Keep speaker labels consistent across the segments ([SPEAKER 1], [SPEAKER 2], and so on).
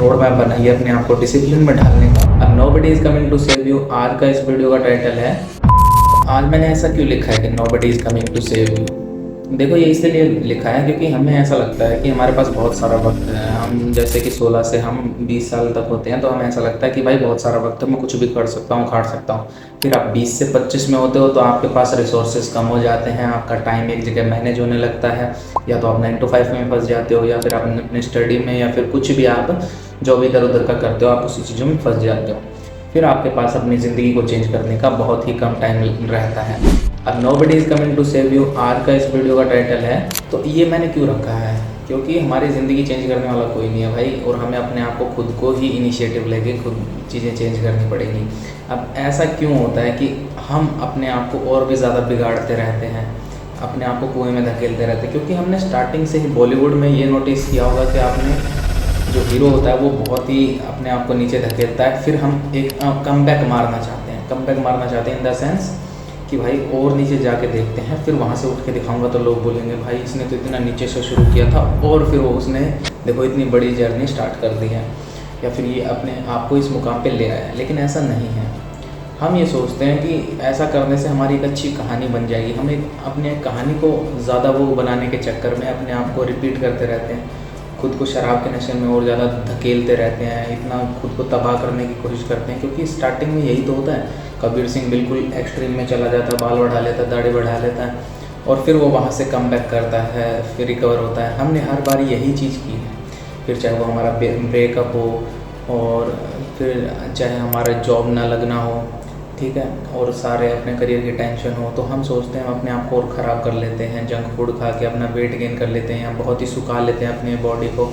[SPEAKER 1] Road map बनाइए अपने आप को डिसिप्लिन में ढालने का। अब nobody is coming to save you. आज का इस वीडियो का टाइटल है, आज मैंने ऐसा क्यों लिखा है कि nobody is coming to save you. देखो, ये इसलिए लिखा है क्योंकि हमें ऐसा लगता है कि हमारे पास बहुत सारा वक्त है। हम जैसे कि 16 से हम 20 साल तक होते हैं तो हमें ऐसा लगता है कि भाई बहुत सारा वक्त है, मैं कुछ भी कर सकता हूँ, खाट सकता हूँ। फिर आप 20 से 25 में होते हो तो आपके पास रिसोर्सेज कम हो जाते हैं, आपका टाइम एक जगह मैनेज होने लगता है। या तो आप 9 to 5 में फंस जाते हो, या फिर आप अपनी स्टडी में, या फिर कुछ भी आप जो भी इधर उधर का करते हो, आप उसी चीज़ों में फंस जाते हो। फिर आपके पास अपनी ज़िंदगी को चेंज करने का बहुत ही कम टाइम रहता है। अब nobody is coming to save you आज का इस वीडियो का टाइटल है। तो ये मैंने क्यों रखा है, क्योंकि हमारी ज़िंदगी चेंज करने वाला कोई नहीं है भाई, और हमें अपने आप को खुद को ही इनिशिएटिव लेके खुद चीज़ें चेंज करनी पड़ेगी। अब ऐसा क्यों होता है कि हम अपने आप को और भी ज़्यादा बिगाड़ते रहते हैं, अपने आप को कुएं में धकेलते रहते हैं? क्योंकि हमने स्टार्टिंग से ही बॉलीवुड में ये नोटिस किया होगा कि आपने जो हीरो होता है वो बहुत ही अपने आप को नीचे धकेलता है, फिर हम एक कमबैक मारना चाहते हैं। कमबैक मारना चाहते हैं इन द सेंस कि भाई और नीचे जाके देखते हैं, फिर वहाँ से उठ के दिखाऊंगा तो लोग बोलेंगे भाई इसने तो इतना नीचे से शुरू किया था और फिर वो उसने देखो इतनी बड़ी जर्नी स्टार्ट कर दी है, या फिर ये अपने आप को इस मुकाम पे ले आया है। लेकिन ऐसा नहीं है। हम ये सोचते हैं कि ऐसा करने से हमारी एक अच्छी कहानी बन जाएगी। हम एक अपने कहानी को ज़्यादा वो बनाने के चक्कर में अपने आप को रिपीट करते रहते हैं, खुद को शराब के नशे में और ज़्यादा धकेलते रहते हैं, इतना खुद को तबाह करने की कोशिश करते हैं। क्योंकि स्टार्टिंग में यही तो होता है। कबीर सिंह बिल्कुल एक्सट्रीम में चला जाता है, बाल बढ़ा लेता है, दाढ़ी बढ़ा लेता है, और फिर वो वहाँ से कम बैक करता है, फिर रिकवर होता है। हमने हर बार यही चीज़ की है। फिर चाहे वो हमारा ब्रेकअप हो, और फिर चाहे हमारा जॉब ना लगना हो, ठीक है, और सारे अपने करियर की टेंशन हो, तो हम सोचते हैं हम अपने आप को और ख़राब कर लेते हैं, जंक फूड खा के अपना वेट गेन कर लेते हैं, या बहुत ही सुखा लेते हैं अपने बॉडी को,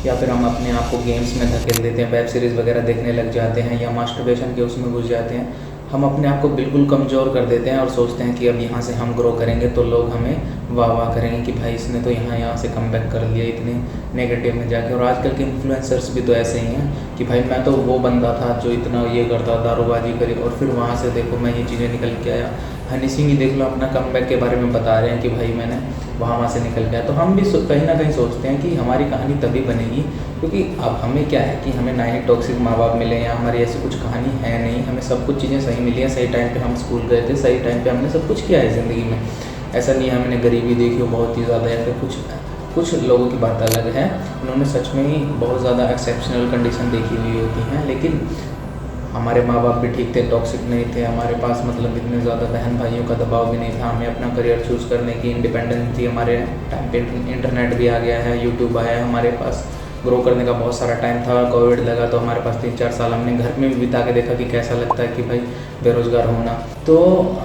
[SPEAKER 1] या फिर हम अपने आप को गेम्स में धकेल देते हैं, वेब सीरीज़ वगैरह देखने लग जाते हैं, या मास्टरबेशन के उसमें घुस जाते हैं। हम अपने आप को बिल्कुल कमज़ोर कर देते हैं और सोचते हैं कि अब यहाँ से हम ग्रो करेंगे तो लोग हमें वाह वाह करेंगे कि भाई इसने तो यहाँ से कम बैक कर लिया इतने नेगेटिव में जाके। और आजकल के इन्फ्लुएंसर्स भी तो ऐसे ही हैं कि भाई मैं तो वो बंदा था जो इतना ये करता, दारूबाजी करी, और फिर वहाँ से देखो मैं ये चीज़ें निकल के आया। हनी सिंह ही देख लो, अपना कमबैक के बारे में बता रहे हैं कि भाई मैंने वहाँ से निकल गया। तो हम भी कहीं ना कहीं सोचते हैं कि हमारी कहानी तभी बनेगी क्योंकि अब हमें क्या है कि हमें ना ही टॉक्सिक माँ बाप मिले, या हमारी ऐसी कुछ कहानी है नहीं, हमें सब कुछ चीज़ें सही मिली हैं, सही टाइम पे हम स्कूल गए थे, सही टाइम पे हमने सब कुछ किया है ज़िंदगी में। ऐसा नहीं है हमने गरीबी देखी हो बहुत ही ज़्यादा, या फिर कुछ लोगों की बात अलग है, उन्होंने सच में ही बहुत ज़्यादा एक्सेप्शनल कंडीशन देखी हुई होती हैं। लेकिन हमारे माँ बाप भी ठीक थे, टॉक्सिक नहीं थे, हमारे पास मतलब इतने ज़्यादा बहन भाइयों का दबाव भी नहीं था, हमें अपना करियर चूज़ करने की इंडिपेंडेंस थी। हमारे टाइम पे इंटरनेट भी आ गया है, यूट्यूब आया है, हमारे पास ग्रो करने का बहुत सारा टाइम था। कोविड लगा तो हमारे पास 3-4 साल हमने घर में भी बिता के देखा कि कैसा लगता है कि भाई बेरोज़गार होना। तो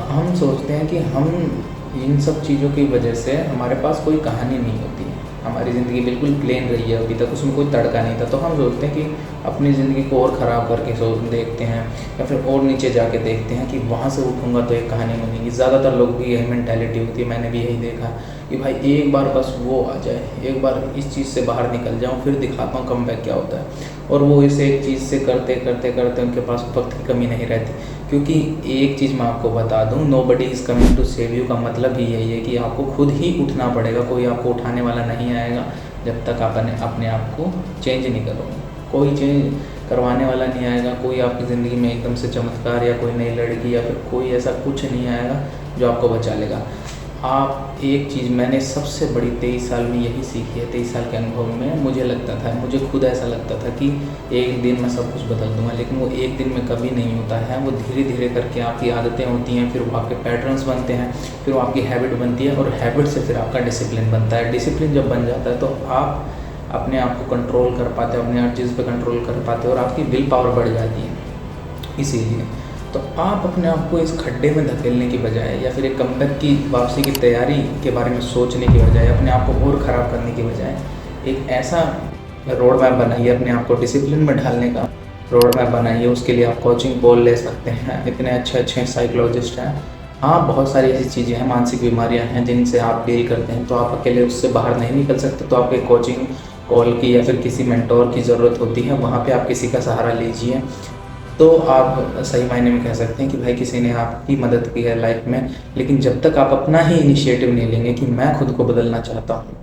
[SPEAKER 1] हम सोचते हैं कि हम इन सब चीज़ों की वजह से हमारे पास कोई कहानी नहीं होती है, हमारी ज़िंदगी बिल्कुल प्लेन रही है अभी तक, उसमें कोई तड़का नहीं था। तो हम सोचते हैं कि अपनी ज़िंदगी को और ख़राब करके देखते हैं, या फिर और नीचे जाके देखते हैं कि वहाँ से उठूँगा तो एक कहानी बनेगी। ज़्यादातर लोगों की यही मेंटालिटी होती है, मैंने भी यही देखा कि भाई एक बार बस वो आ जाए, एक बार इस चीज़ से बाहर निकल जाऊँ, फिर दिखाता हूँ कमबैक क्या होता है। और वो इसे एक चीज़ से करते करते करते उनके पास वक्त की कमी नहीं रहती। क्योंकि एक चीज़ मैं आपको बता दूँ, nobody is coming to save you का मतलब ही यही है कि आपको खुद ही उठना पड़ेगा, कोई आपको उठाने वाला नहीं आएगा जब तक आप अपने आप को चेंज नहीं करोगे। कोई चेंज करवाने वाला नहीं आएगा, कोई आपकी ज़िंदगी में एकदम से चमत्कार या कोई नई लड़की या फिर कोई ऐसा कुछ नहीं आएगा जो आपको बचा लेगा। आप एक चीज़ मैंने सबसे बड़ी 23 साल में यही सीखी है। 23 साल के अनुभव में मुझे लगता था, मुझे खुद ऐसा लगता था कि एक दिन मैं सब कुछ बदल दूंगा, लेकिन वो एक दिन में कभी नहीं होता है। वो धीरे धीरे करके आपकी आदतें होती हैं, फिर वो आपके पैटर्न्स बनते हैं, फिर वो आपकी हैबिट बनती है, और हैबिट से फिर आपका डिसिप्लिन बनता है। डिसिप्लिन जब बन जाता है तो आप अपने आप को कंट्रोल कर पाते हो, अपने हर चीज़ पे कंट्रोल कर पाते हो, और आपकी विल पावर बढ़ जाती है। इसीलिए तो आप अपने आप को इस खड्डे में धकेलने की बजाय, या फिर एक कमबैक की वापसी की तैयारी के बारे में सोचने की बजाय, अपने आप को और ख़राब करने की बजाय एक ऐसा रोड मैप बनाइए अपने आप को डिसिप्लिन में ढालने का रोड मैप बनाइए। उसके लिए आप कोचिंग कॉल ले सकते हैं, इतने अच्छे अच्छे साइकोलॉजिस्ट हैं। हाँ, बहुत सारी ऐसी चीज़ें हैं, मानसिक बीमारियां हैं जिनसे आप डील करते हैं, तो आप अकेले उससे बाहर नहीं निकल सकते, तो आपके कोचिंग कॉल की या फिर किसी मेंटोर की ज़रूरत होती है। वहाँ पे आप किसी का सहारा लीजिए, तो आप सही मायने में कह सकते हैं कि भाई किसी ने आपकी मदद की है लाइफ में। लेकिन जब तक आप अपना ही इनिशिएटिव नहीं लेंगे कि मैं खुद को बदलना चाहता हूँ,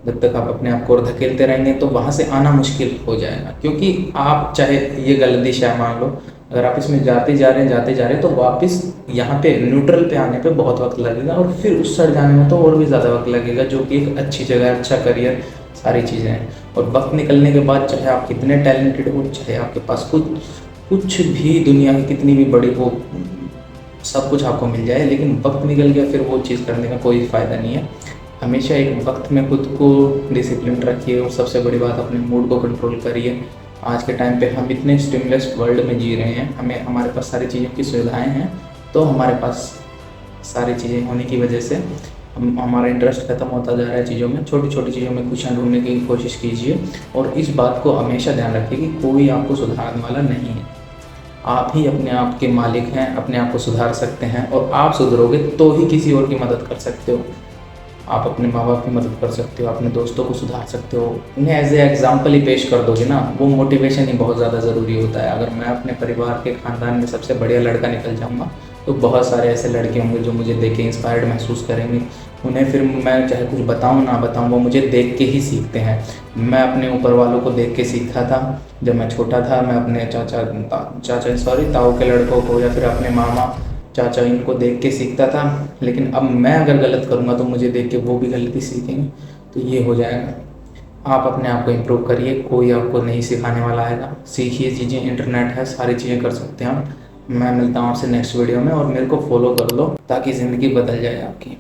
[SPEAKER 1] जब तक आप अपने आप को और धकेलते रहेंगे तो वहाँ से आना मुश्किल हो जाएगा। क्योंकि आप चाहे ये गलत दिशा है मान लो, अगर आप इसमें जाते जा रहे हैं तो वापस यहाँ पे न्यूट्रल पे आने पे बहुत वक्त लगेगा, और फिर उस साइड जाने में तो और भी ज़्यादा वक्त लगेगा, जो कि एक अच्छी जगह है, अच्छा करियर, सारी चीज़ें हैं। और वक्त निकलने के बाद चाहे आप कितने टैलेंटेड हो, चाहे आपके पास कुछ भी दुनिया की कितनी भी बड़ी हो, सब कुछ आपको मिल जाए, लेकिन वक्त निकल गया फिर वो चीज़ करने का कोई फ़ायदा नहीं है। हमेशा एक वक्त में खुद को डिसिप्लिन रखिए, और सबसे बड़ी बात अपने मूड को कंट्रोल करिए। आज के टाइम पे हम इतने स्टिमुलस वर्ल्ड में जी रहे हैं, हमारे पास सारी चीज़ों की सुविधाएं हैं, तो हमारे पास सारी चीज़ें होने की वजह से हमारा इंटरेस्ट खत्म होता जा रहा है चीज़ों में। छोटी छोटी चीज़ों में खुशियाँ ढूंढने की कोशिश कीजिए, और इस बात को हमेशा ध्यान रखिए कि कोई आपको सुधारने वाला नहीं है। आप ही अपने आप के मालिक हैं, अपने आप को सुधार सकते हैं, और आप सुधरोगे तो ही किसी और की मदद कर सकते हो। आप अपने माँ बाप की मदद कर सकते हो, अपने दोस्तों को सुधार सकते हो, उन्हें एज ए एग्जाम्पल ही पेश कर दोगे ना, वो मोटिवेशन ही बहुत ज़्यादा ज़रूरी होता है। अगर मैं अपने परिवार के ख़ानदान में सबसे बढ़िया लड़का निकल जाऊँगा, तो बहुत सारे ऐसे लड़के होंगे जो मुझे देख के इंस्पायर्ड महसूस करेंगे। उन्हें फिर मैं चाहे कुछ बताऊँ ना बताऊँ, वो मुझे देख के ही सीखते हैं। मैं अपने ऊपर वालों को देख के सीखा था। जब मैं छोटा था, मैं अपने ताऊ के लड़कों को, या फिर अपने मामा चाचा इनको देख के सीखता था। लेकिन अब मैं अगर गलत करूँगा तो मुझे देख के वो भी गलती सीखेंगे, तो ये हो जाएगा। आप अपने आप को इम्प्रूव करिए, कोई आपको नहीं सिखाने वाला आएगा। सीखिए चीज़ें, इंटरनेट है, सारी चीज़ें कर सकते हैं आप। मैं मिलता हूँ आपसे नेक्स्ट वीडियो में, और मेरे को फॉलो कर लो ताकि ज़िंदगी बदल जाए आपकी।